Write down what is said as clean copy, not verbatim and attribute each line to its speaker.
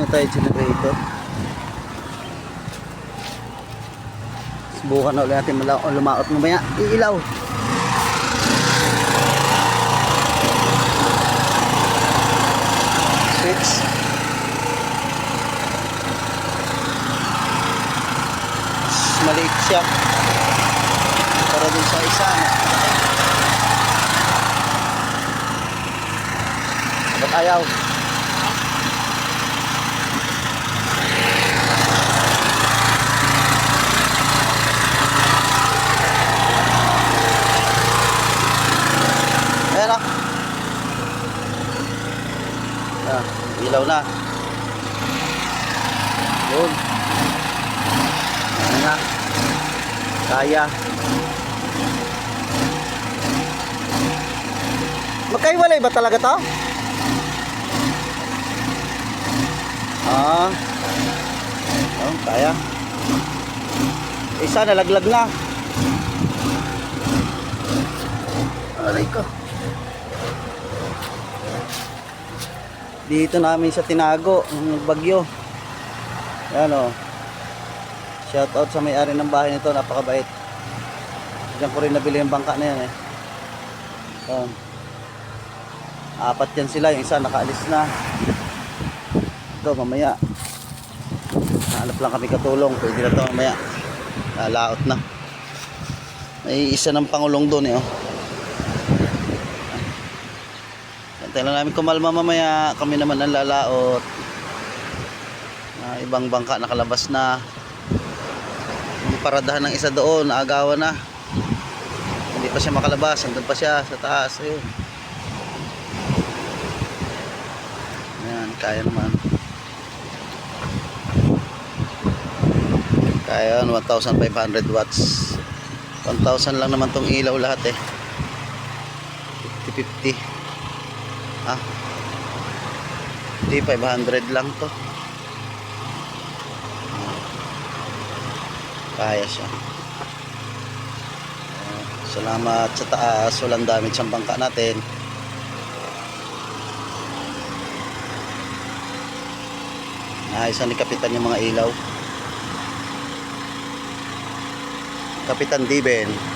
Speaker 1: muna tayo generator. Subukan na ulit natin lumaot mamaya. Iilaw. Switch. Maliit siya. Para dun sa isa. Ba't ayaw? Ayan na. Ayan, ilaw na. Yun. Ayan na. Kaya. Magkaiwalay ba talaga to? Ah. Oh, kaya. Isa nalaglag na. Aray ko. Dito namin sa tinago ng bagyo. Ayan o. Shout out sa may-ari ng bahay nito, napakabait. Diyan ko rin nabili yung bangka na yan eh. Ayan. Apat yan sila, yung isa nakaalis na. Ito mamaya. Hanap lang kami katulong, pwede na ito mamaya. Lalaot na. May isa ng pangulong doon eh oh. Hintayin lang namin kumalma mamaya. Kami naman ang lalaot. Ibang bangka nakalabas na. Yung paradahan ng isa doon, naagawan na. Hindi pa siya makalabas. Andun pa siya sa taas. Ayun. Ayan, kaya naman. Kaya 1,500 watts. 1,000 lang naman tong ilaw lahat eh. 50-50. Ah, hindi 500 lang to. Kaya siya. Salamat sa taas. Walang damage ang bangka natin. Ayos ni Kapitan yung mga ilaw. Kapitan Diben.